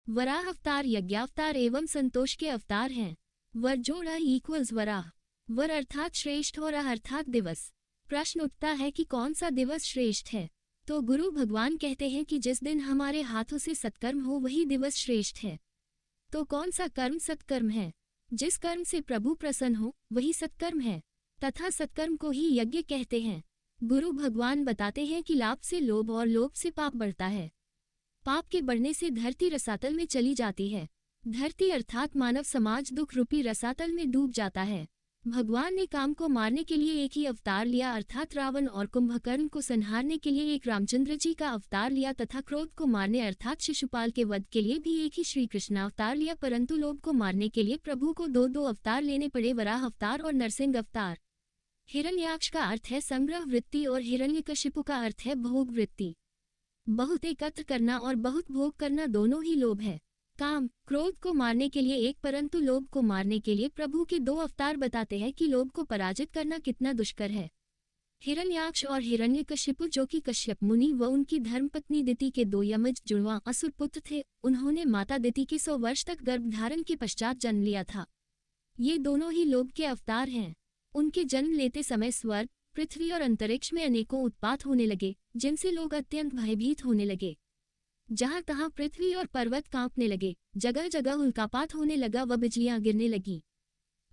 वराह अवतार यज्ञावतार एवं संतोष के अवतार हैं। वर जोड़ा इक्वल्स वराह। वर अर्थात श्रेष्ठ और अर्थात दिवस। प्रश्न उठता है कि कौन सा दिवस श्रेष्ठ है। तो गुरु भगवान कहते हैं कि जिस दिन हमारे हाथों से सत्कर्म हो वही दिवस श्रेष्ठ है। तो कौन सा कर्म सत्कर्म है? जिस कर्म से प्रभु प्रसन्न हो वही सत्कर्म है, तथा सत्कर्म को ही यज्ञ कहते हैं। गुरु भगवान बताते हैं कि लाभ से लोभ और लोभ से पाप बढ़ता है। पाप के बढ़ने से धरती रसातल में चली जाती है। धरती अर्थात मानव समाज दुख रूपी रसातल में डूब जाता है। भगवान ने काम को मारने के लिए एक ही अवतार लिया, अर्थात रावण और कुंभकर्ण को संहारने के लिए एक रामचंद्र जी का अवतार लिया, तथा क्रोध को मारने अर्थात शिशुपाल के वध के लिए भी एक ही श्री कृष्ण अवतार लिया। परंतु लोभ को मारने के लिए प्रभु को दो दो अवतार लेने पड़े, वराह अवतार और नरसिंह अवतार। हिरण्याक्ष का अर्थ है संग्रह वृत्ति और हिरण्यकशिपु का अर्थ है भोग वृत्ति। बहुत एकत्र करना और बहुत भोग करना दोनों ही लोभ है। काम क्रोध को मारने के लिए एक, परंतु लोभ को मारने के लिए प्रभु के दो अवतार बताते हैं कि लोभ को पराजित करना कितना दुष्कर है। हिरण्याक्ष और हिरण्यकशिपु जो कि कश्यप मुनि व उनकी धर्मपत्नी दिति के दो यमज जुड़वा असुर पुत्र थे, उन्होंने माता दिति के 100 वर्ष तक गर्भधारण के पश्चात जन्म लिया था। ये दोनों ही लोभ के अवतार हैं। उनके जन्म लेते समय स्वर्ग, पृथ्वी और अंतरिक्ष में अनेकों उत्पात होने लगे, जिनसे लोग अत्यंत भयभीत होने लगे। जहां तहां पृथ्वी और पर्वत कांपने लगे, जगह जगह उल्कापात होने लगा व बिजलियां गिरने लगी।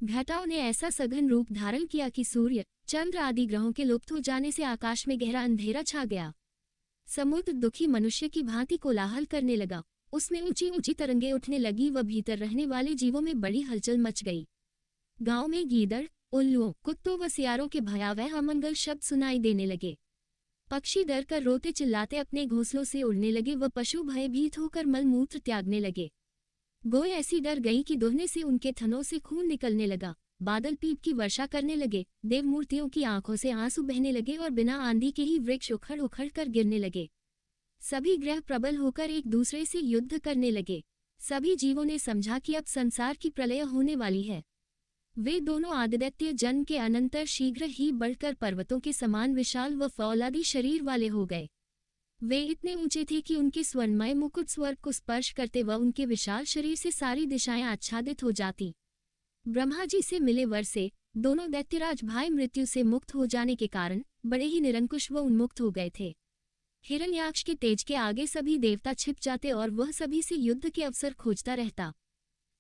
घटाओं ने ऐसा सघन रूप धारण किया कि सूर्य, चंद्र आदि ग्रहों के लुप्त हो जाने से आकाश में गहरा अंधेरा छा गया। समुद्र दुखी मनुष्य की भांति कोलाहल करने लगा। उसमें ऊंची ऊंची तरंगें उठने लगी व भीतर रहने वाले जीवों में बड़ी हलचल मच गई। गांव में गीदड़, उल्लुओं, कुत्तों व सियारों के भयावह अमंगल शब्द सुनाई देने लगे। पक्षी डर कर रोते चिल्लाते अपने घोंसलों से उड़ने लगे व पशु भयभीत होकर मलमूत्र त्यागने लगे। गोय ऐसी डर गई कि दुहने से उनके थनों से खून निकलने लगा। बादल पीप की वर्षा करने लगे। देव मूर्तियों की आंखों से आंसू बहने लगे और बिना आंधी के ही वृक्ष उखड़ उखड़ कर गिरने लगे। सभी ग्रह प्रबल होकर एक दूसरे से युद्ध करने लगे। सभी जीवों ने समझा कि अब संसार की प्रलय होने वाली है। वे दोनों आदित्य जन्म के अनंतर शीघ्र ही बढ़कर पर्वतों के समान विशाल व फौलादी शरीर वाले हो गए। वे इतने ऊंचे थे कि उनके स्वर्णमय मुकुट स्वर्ग को स्पर्श करते व उनके विशाल शरीर से सारी दिशाएं आच्छादित हो जाती। ब्रह्मा जी से मिले वर से दोनों दैत्यराज भाई मृत्यु से मुक्त हो जाने के कारण बड़े ही निरंकुश व उन्मुक्त हो गए थे। हिरण्याक्ष के तेज के आगे सभी देवता छिप जाते और वह सभी से युद्ध के अवसर खोजता रहता।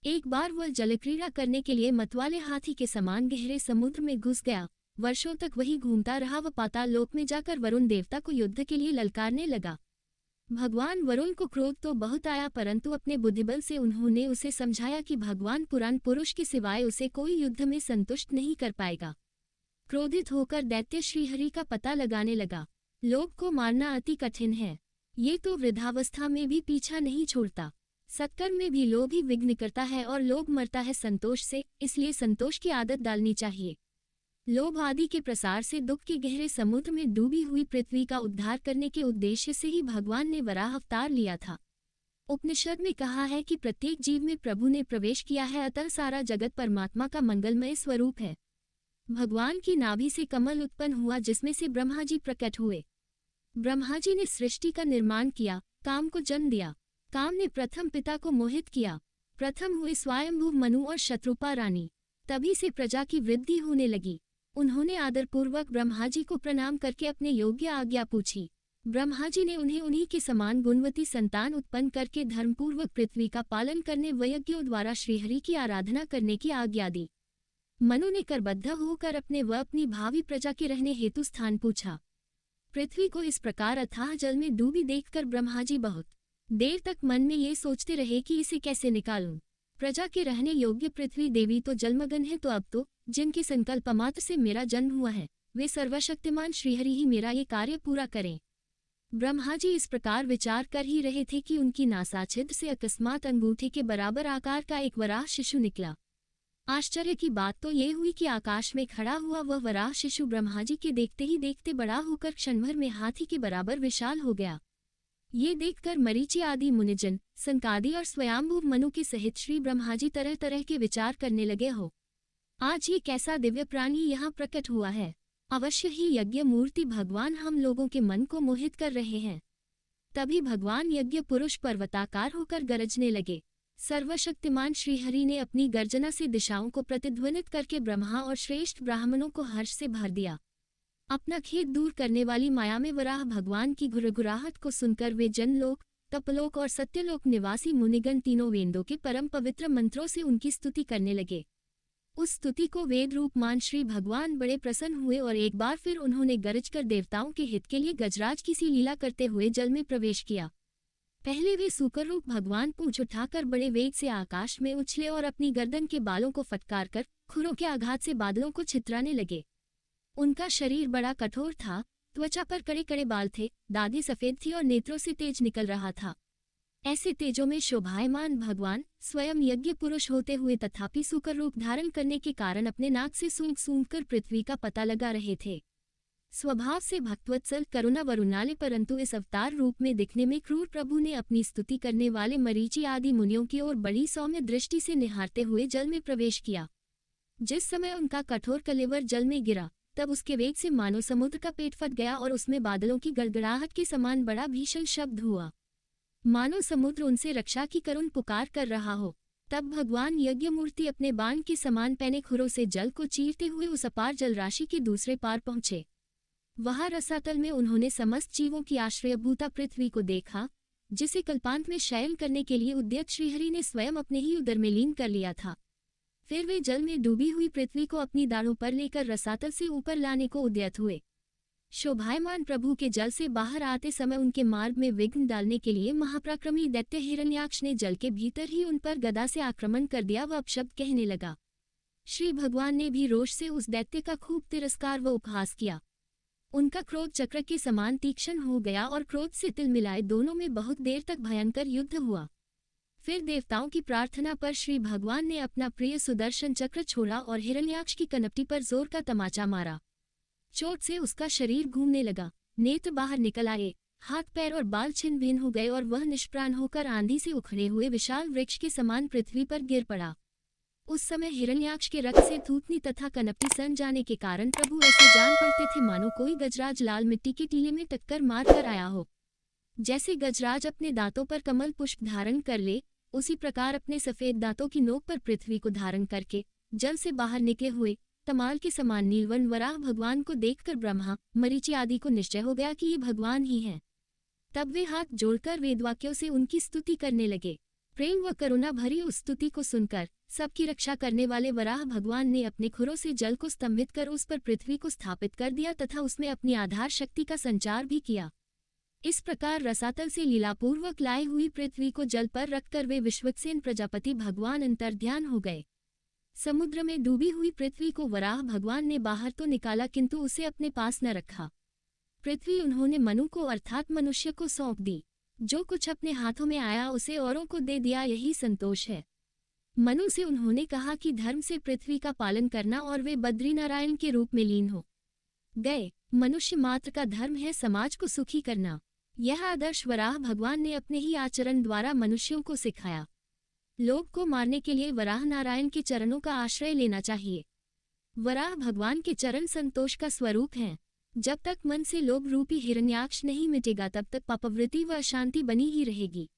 एक बार वह जलक्रीड़ा करने के लिए मतवाले हाथी के समान गहरे समुद्र में घुस गया। वर्षों तक वही घूमता रहा व पाताल लोक में जाकर वरुण देवता को युद्ध के लिए ललकारने लगा। भगवान वरुण को क्रोध तो बहुत आया, परंतु अपने बुद्धिबल से उन्होंने उसे समझाया कि भगवान पुराण पुरुष के सिवाय उसे कोई युद्ध में संतुष्ट नहीं कर पाएगा। क्रोधित होकर दैत्य श्रीहरि का पता लगाने लगा। लोभ को मारना अति कठिन है। ये तो वृद्धावस्था में भी पीछा नहीं छोड़ता। सत्कर्म में भी लोभ ही विघ्न करता है और लोभ मरता है संतोष से, इसलिए संतोष की आदत डालनी चाहिए। लोभ आदि के प्रसार से दुख के गहरे समुद्र में डूबी हुई पृथ्वी का उद्धार करने के उद्देश्य से ही भगवान ने वराह अवतार लिया था। उपनिषद में कहा है कि प्रत्येक जीव में प्रभु ने प्रवेश किया है, अतः सारा जगत परमात्मा का मंगलमय स्वरूप है। भगवान की नाभि से कमल उत्पन्न हुआ, जिसमें से ब्रह्मा जी प्रकट हुए। ब्रह्मा जी ने सृष्टि का निर्माण किया, काम को जन्म दिया। काम ने प्रथम पिता को मोहित किया। प्रथम हुए स्वयंभू मनु और शत्रुपा रानी। तभी से प्रजा की वृद्धि होने लगी। उन्होंने आदरपूर्वक ब्रह्मा जी को प्रणाम करके अपने योग्य आज्ञा पूछी। ब्रह्मा जी ने उन्हें उन्हीं के समान गुणवती संतान उत्पन्न करके धर्मपूर्वक पृथ्वी का पालन करने व यज्ञों द्वारा श्रीहरि की आराधना करने की आज्ञा दी। मनु ने करबद्ध होकर अपने व अपनी भावी प्रजा के रहने हेतु स्थान पूछा। पृथ्वी को इस प्रकार अथाह जल में डूबी देखकर ब्रह्मा जी बहुत देर तक मन में ये सोचते रहे कि इसे कैसे निकालूं। प्रजा के रहने योग्य पृथ्वी देवी तो जलमग्न है, तो अब तो जिनके संकल्प मात्र से मेरा जन्म हुआ है वे सर्वशक्तिमान श्रीहरि ही मेरा ये कार्य पूरा करें। ब्रह्मा जी इस प्रकार विचार कर ही रहे थे कि उनकी नासाछिद्र से अकस्मात अंगूठे के बराबर आकार का एक वराह शिशु निकला। आश्चर्य की बात तो ये हुई कि आकाश में खड़ा हुआ वह वराह शिशु ब्रह्मा जी के देखते ही देखते बड़ा होकर क्षणभर में हाथी के बराबर विशाल हो गया। ये देखकर मरीचि आदि मुनिजन, संकादि और स्वयंभू मनु के सहित श्री ब्रह्मा जी तरह तरह के विचार करने लगे हो। आज ये कैसा दिव्य प्राणी यहाँ प्रकट हुआ है। अवश्य ही यज्ञ मूर्ति भगवान हम लोगों के मन को मोहित कर रहे हैं। तभी भगवान यज्ञ पुरुष पर्वताकार होकर गरजने लगे। सर्वशक्तिमान श्रीहरि ने अपनी गर्जना से दिशाओं को प्रतिध्वनित करके ब्रह्मा और श्रेष्ठ ब्राह्मणों को हर्ष से भर दिया। अपना खेद दूर करने वाली माया में वराह भगवान की घुरघुराहट को सुनकर वे जनलोक, तपलोक और सत्यलोक निवासी मुनिगण तीनों वेदों के परम पवित्र मंत्रों से उनकी स्तुति करने लगे। उस स्तुति को वेद रूप मान श्री भगवान बड़े प्रसन्न हुए और एक बार फिर उन्होंने गरजकर देवताओं के हित के लिए गजराज की सी लीला करते हुए जल में प्रवेश किया। पहले वे सूकर रूप भगवान पूंछ उठाकर बड़े वेग से आकाश में उछले और अपनी गर्दन के बालों को फटकार कर खुरों के आघात से बादलों को छितराने लगे। उनका शरीर बड़ा कठोर था, त्वचा पर कड़े कड़े बाल थे, दाढ़ी सफेद थी और नेत्रों से तेज निकल रहा था। ऐसे तेजों में शोभायमान भगवान स्वयं यज्ञ पुरुष होते हुए तथापि सूकर रूप धारण करने के कारण अपने नाक से सूंघ सूंघ कर पृथ्वी का पता लगा रहे थे। स्वभाव से भक्तवत्सल करुणा वरुणाले परंतु इस अवतार रूप में दिखने में क्रूर प्रभु ने अपनी स्तुति करने वाले मरीचि आदि मुनियों की ओर बड़ी सौम्य दृष्टि से निहारते हुए जल में प्रवेश किया। जिस समय उनका कठोर कलेवर जल में गिरा तब उसके वेग से मानो समुद्र का पेट फट गया और उसमें बादलों की गड़गड़ाहट के समान बड़ा भीषण शब्द हुआ, मानो समुद्र उनसे रक्षा की करुण पुकार कर रहा हो। तब भगवान यज्ञमूर्ति अपने बाण के समान पैने खुरों से जल को चीरते हुए उस अपार जलराशि के दूसरे पार पहुंचे। वहां रसातल में उन्होंने समस्त जीवों की आश्रयभूता पृथ्वी को देखा, जिसे कल्पांत में शयन करने के लिए उद्यत श्रीहरि ने स्वयं अपने ही उदर में लीन कर लिया था। फिर वे जल में डूबी हुई पृथ्वी को अपनी दाढ़ों पर लेकर रसातल से ऊपर लाने को उद्यत हुए। शोभायमान प्रभु के जल से बाहर आते समय उनके मार्ग में विघ्न डालने के लिए महापराक्रमी दैत्य हिरण्याक्ष ने जल के भीतर ही उन पर गदा से आक्रमण कर दिया व अपशब्द कहने लगा। श्री भगवान ने भी रोष से उस दैत्य का खूब तिरस्कार व उपहास किया। उनका क्रोध चक्र के समान तीक्ष्ण हो गया और क्रोध से तिल मिलाए दोनों में बहुत देर तक भयंकर युद्ध हुआ। फिर देवताओं की प्रार्थना पर श्री भगवान ने अपना प्रिय सुदर्शन चक्र छोड़ा और हिरण्याक्ष की कनपटी पर जोर का तमाचा मारा। चोट से उसका शरीर घूमने लगा, नेत्र बाहर निकल आए, हाथ पैर और बाल छिन्न भिन्न हो गए और वह निष्प्राण होकर आंधी से उखड़े हुए विशाल वृक्ष के समान पृथ्वी पर गिर पड़ा। उस समय हिरण्याक्ष के रक्त से थूथनी तथा कनपटी सन जाने के कारण प्रभु ऐसे जान पड़ते थे मानो कोई गजराज लाल मिट्टी के टीले में टक्कर मार कर आया हो। जैसे गजराज अपने दांतों पर कमल पुष्प धारण कर ले, उसी प्रकार अपने सफेद दांतों की नोक पर पृथ्वी को धारण करके जल से बाहर निकले हुए तमाल के समान नीलवर्ण वराह भगवान को देखकर ब्रह्मा, मरीचि आदि को निश्चय हो गया कि ये भगवान ही हैं। तब वे हाथ जोड़कर वेदवाक्यों से उनकी स्तुति करने लगे। प्रेम व करुणा भरी उस स्तुति को सुनकर सबकी रक्षा करने वाले वराह भगवान ने अपने खुरों से जल को स्तंभित कर उस पर पृथ्वी को स्थापित कर दिया तथा उसमें अपनी आधार शक्ति का संचार भी किया। इस प्रकार रसातल से लीलापूर्वक लाई हुई पृथ्वी को जल पर रखकर वे विश्वक्सेन प्रजापति भगवान अंतर्ध्यान हो गए। समुद्र में डूबी हुई पृथ्वी को वराह भगवान ने बाहर तो निकाला किंतु उसे अपने पास न रखा। पृथ्वी उन्होंने मनु को अर्थात मनुष्य को सौंप दी। जो कुछ अपने हाथों में आया उसे औरों को दे दिया, यही संतोष है। मनु से उन्होंने कहा कि धर्म से पृथ्वी का पालन करना और वे बद्रीनारायण के रूप में लीन हो गए। मनुष्य मात्र का धर्म है समाज को सुखी करना। यह आदर्श वराह भगवान ने अपने ही आचरण द्वारा मनुष्यों को सिखाया। लोभ को मारने के लिए वराह नारायण के चरणों का आश्रय लेना चाहिए। वराह भगवान के चरण संतोष का स्वरूप हैं। जब तक मन से लोभ रूपी हिरण्याक्ष नहीं मिटेगा तब तक पापवृत्ति व अशांति बनी ही रहेगी।